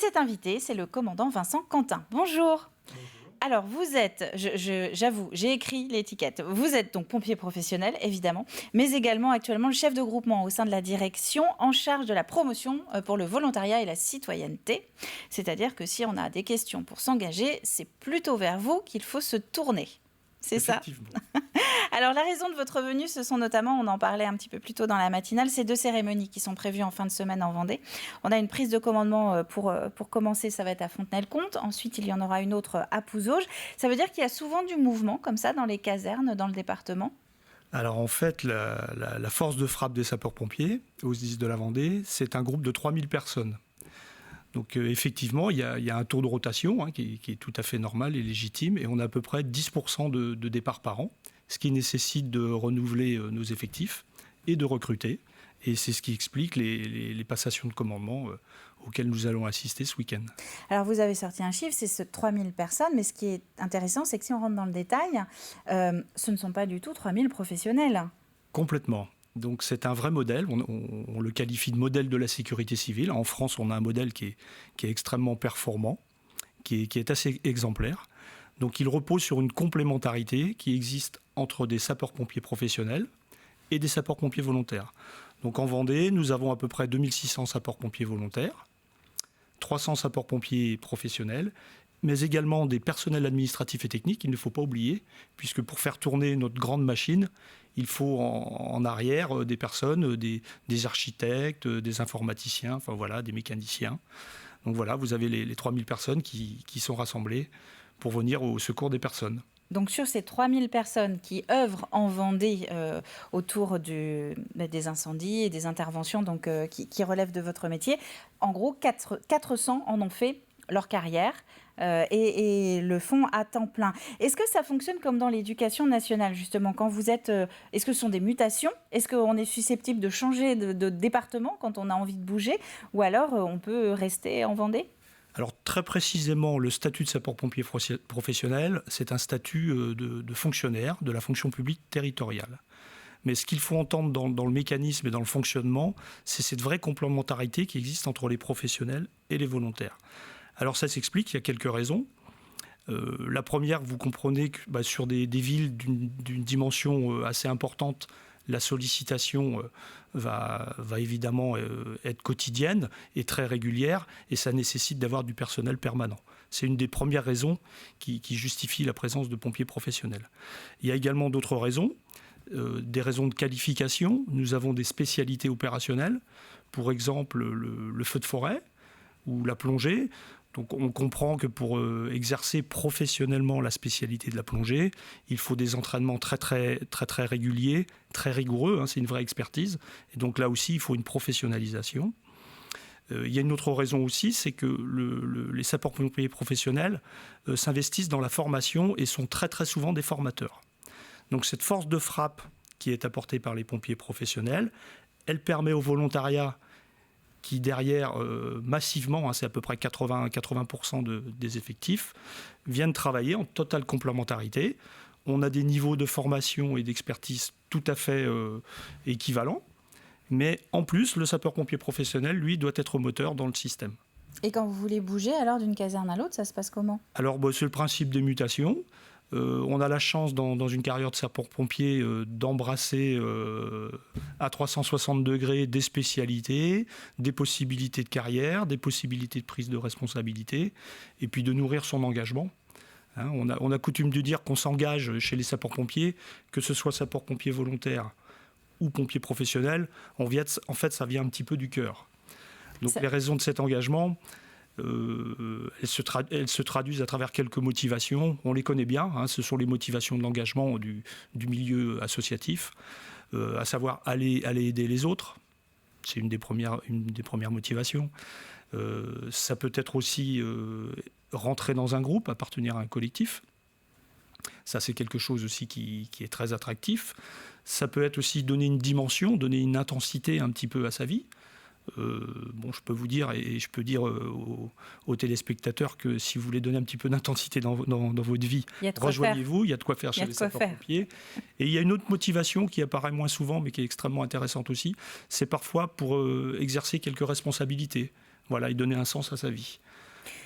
cet invité, c'est le commandant Vincent Quentin. Bonjour. Alors, vous êtes, j'avoue, j'ai écrit l'étiquette. Vous êtes donc pompier professionnel, évidemment, mais également actuellement le chef de groupement au sein de la direction en charge de la promotion pour le volontariat et la citoyenneté. C'est-à-dire que si on a des questions pour s'engager, c'est plutôt vers vous qu'il faut se tourner. C'est ça? Alors, la raison de votre venue, ce sont notamment, on en parlait un petit peu plus tôt dans la matinale, ces 2 cérémonies qui sont prévues en fin de semaine en Vendée. On a une prise de commandement pour commencer, ça va être à Fontenay-le-Comte. Ensuite, il y en aura une autre à Pouzauges. Ça veut dire qu'il y a souvent du mouvement comme ça dans les casernes, dans le département? Alors en fait, la force de frappe des sapeurs-pompiers, au SDIS de la Vendée, c'est un groupe de 3000 personnes. Donc effectivement, il y a un taux de rotation qui est tout à fait normal et légitime, et on a à peu près 10% de départs par an, ce qui nécessite de renouveler nos effectifs et de recruter. Et c'est ce qui explique les passations de commandement auxquelles nous allons assister ce week-end. Alors vous avez sorti un chiffre, c'est ce 3000 personnes, mais ce qui est intéressant, c'est que si on rentre dans le détail, ce ne sont pas du tout 3000 professionnels. Complètement. Donc c'est un vrai modèle, on le qualifie de modèle de la sécurité civile. En France, on a un modèle qui est extrêmement performant, qui est assez exemplaire. Donc il repose sur une complémentarité qui existe entre des sapeurs-pompiers professionnels et des sapeurs-pompiers volontaires. Donc en Vendée, nous avons à peu près 2600 sapeurs-pompiers volontaires, 300 sapeurs-pompiers professionnels, mais également des personnels administratifs et techniques, il ne faut pas oublier, puisque pour faire tourner notre grande machine, il faut en arrière des personnes, des architectes, des informaticiens, enfin voilà, des mécaniciens. Donc voilà, vous avez les 3000 personnes qui sont rassemblées pour venir au secours des personnes. Donc sur ces 3000 personnes qui œuvrent en Vendée autour des incendies et des interventions donc, qui relèvent de votre métier, en gros 400 en ont fait leur carrière et le font à temps plein. Est-ce que ça fonctionne comme dans l'éducation nationale, justement, quand vous êtes... est-ce que ce sont des mutations? Est-ce qu'on est susceptible de changer de département quand on a envie de bouger? Ou alors on peut rester en Vendée? Alors très précisément, le statut de sapeur-pompier professionnel, c'est un statut de fonctionnaire de la fonction publique territoriale. Mais ce qu'il faut entendre dans le mécanisme et dans le fonctionnement, c'est cette vraie complémentarité qui existe entre les professionnels et les volontaires. Alors ça s'explique, il y a quelques raisons. La première, vous comprenez que sur des villes d'une dimension assez importante, la sollicitation va évidemment être quotidienne et très régulière, et ça nécessite d'avoir du personnel permanent. C'est une des premières raisons qui justifie la présence de pompiers professionnels. Il y a également d'autres raisons, des raisons de qualification. Nous avons des spécialités opérationnelles, pour exemple le feu de forêt ou la plongée. Donc on comprend que pour exercer professionnellement la spécialité de la plongée, il faut des entraînements très réguliers, très rigoureux, c'est une vraie expertise. Et donc là aussi, il faut une professionnalisation. Il y a une autre raison aussi, c'est que les sapeurs-pompiers professionnels s'investissent dans la formation et sont très souvent des formateurs. Donc cette force de frappe qui est apportée par les pompiers professionnels, elle permet au volontariat qui derrière, massivement, c'est à peu près 80% des effectifs, viennent travailler en totale complémentarité. On a des niveaux de formation et d'expertise tout à fait équivalents, mais en plus, le sapeur-pompier professionnel, lui, doit être moteur dans le système. Et quand vous voulez bouger, alors d'une caserne à l'autre, ça se passe comment? Alors, c'est le principe des mutations. On a la chance dans une carrière de sapeur-pompier d'embrasser à 360 degrés des spécialités, des possibilités de carrière, des possibilités de prise de responsabilité, et puis de nourrir son engagement. On a coutume de dire qu'on s'engage chez les sapeurs-pompiers, que ce soit sapeurs-pompiers volontaires ou pompiers professionnels, en fait ça vient un petit peu du cœur. Donc les raisons de cet engagement... elles se traduisent à travers quelques motivations. On les connaît bien, ce sont les motivations de l'engagement du milieu associatif, à savoir aller aider les autres. C'est une des premières motivations. Ça peut être aussi rentrer dans un groupe, appartenir à un collectif. Ça, c'est quelque chose aussi qui est très attractif. Ça peut être aussi donner une dimension, donner une intensité un petit peu à sa vie. Je peux vous dire, et je peux dire aux téléspectateurs que si vous voulez donner un petit peu d'intensité dans votre vie, rejoignez-vous, il y a de quoi faire chez les sapeurs-pompiers. Et il y a une autre motivation qui apparaît moins souvent, mais qui est extrêmement intéressante aussi, c'est parfois pour exercer quelques responsabilités, et donner un sens à sa vie.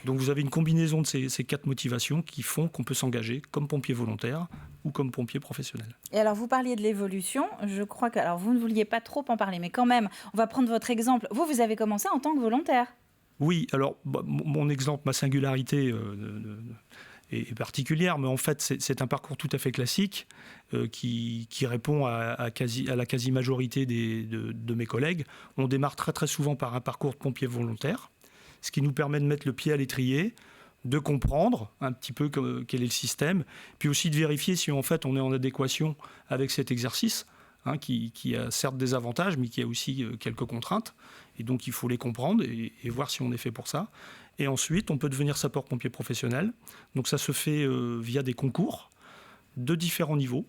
Donc vous avez une combinaison de ces 4 motivations qui font qu'on peut s'engager comme pompier volontaire ou comme pompier professionnel. Et alors, vous parliez de l'évolution. Je crois que, alors, vous ne vouliez pas trop en parler, mais quand même, on va prendre votre exemple. Vous avez commencé en tant que volontaire. Oui, alors mon exemple, ma singularité est particulière, mais en fait c'est un parcours tout à fait classique qui répond à la quasi-majorité de mes collègues. On démarre très très souvent par un parcours de pompier volontaire, ce qui nous permet de mettre le pied à l'étrier, de comprendre un petit peu quel est le système, puis aussi de vérifier si en fait on est en adéquation avec cet exercice, qui a certes des avantages, mais qui a aussi quelques contraintes. Et donc, il faut les comprendre et voir si on est fait pour ça. Et ensuite, on peut devenir sapeur-pompier professionnel. Donc, ça se fait via des concours de différents niveaux.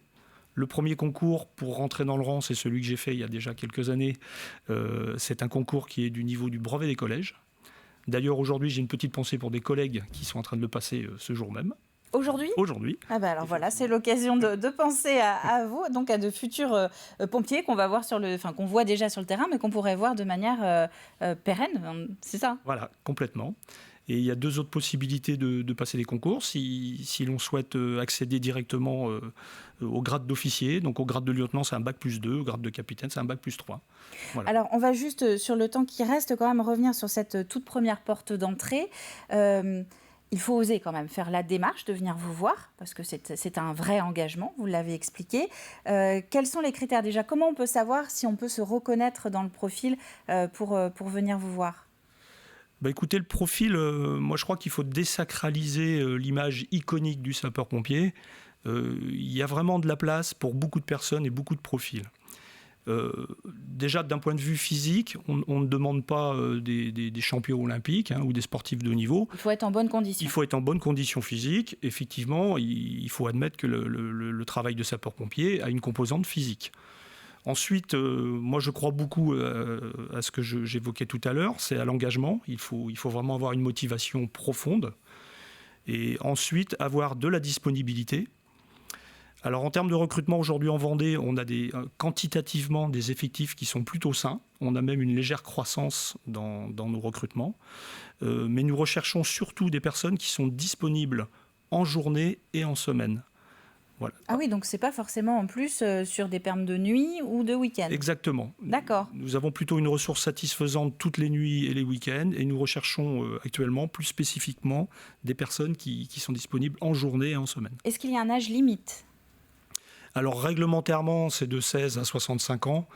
Le premier concours pour rentrer dans le rang, c'est celui que j'ai fait il y a déjà quelques années. C'est un concours qui est du niveau du brevet des collèges. D'ailleurs, aujourd'hui, j'ai une petite pensée pour des collègues qui sont en train de le passer ce jour même. Aujourd'hui. Ah bah alors voilà, c'est l'occasion de penser à vous, donc à de futurs pompiers qu'on va voir qu'on voit déjà sur le terrain, mais qu'on pourrait voir de manière pérenne, c'est ça? Voilà, complètement. Et il y a 2 autres possibilités de passer des concours. Si l'on souhaite accéder directement au grade d'officier, donc au grade de lieutenant, c'est un bac plus 2, au grade de capitaine, c'est un bac plus 3. Voilà. Alors, on va juste, sur le temps qui reste, quand même revenir sur cette toute première porte d'entrée. Il faut oser quand même faire la démarche de venir vous voir, parce que c'est un vrai engagement, vous l'avez expliqué. Quels sont les critères déjà? Comment on peut savoir si on peut se reconnaître dans le profil pour venir vous voir? Écoutez, le profil, moi je crois qu'il faut désacraliser l'image iconique du sapeur-pompier. Il y a vraiment de la place pour beaucoup de personnes et beaucoup de profils. Déjà, d'un point de vue physique, on ne demande pas des champions olympiques ou des sportifs de haut niveau. Il faut être en bonne condition. Il faut être en bonne condition physique. Effectivement, il faut admettre que le travail de sapeur-pompier a une composante physique. Ensuite, moi je crois beaucoup à ce que j'évoquais tout à l'heure, c'est à l'engagement. Il faut vraiment avoir une motivation profonde. Et ensuite, avoir de la disponibilité. Alors en termes de recrutement, aujourd'hui en Vendée, on a quantitativement des effectifs qui sont plutôt sains. On a même une légère croissance dans nos recrutements. Mais nous recherchons surtout des personnes qui sont disponibles en journée et en semaine. Voilà. Ah oui, donc ce n'est pas forcément en plus sur des permes de nuit ou de week-end. Exactement. D'accord. Nous avons plutôt une ressource satisfaisante toutes les nuits et les week-ends, et nous recherchons actuellement plus spécifiquement des personnes qui sont disponibles en journée et en semaine. Est-ce qu'il y a un âge limite ? Alors réglementairement, c'est de 16 à 65 ans.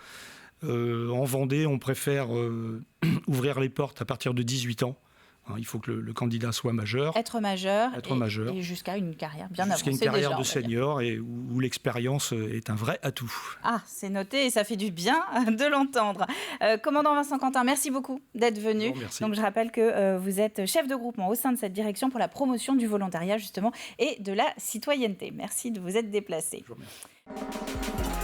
En Vendée, on préfère ouvrir les portes à partir de 18 ans. Il faut que le candidat soit majeur. Être majeur. Et jusqu'à une carrière bien avancée. Jusqu'à une carrière déjà, de senior et où l'expérience est un vrai atout. Ah, c'est noté et ça fait du bien de l'entendre. Commandant Vincent Quentin, merci beaucoup d'être venu. Bon, merci. Donc je rappelle que vous êtes chef de groupement au sein de cette direction pour la promotion du volontariat justement et de la citoyenneté. Merci de vous être déplacé. Je vous remercie.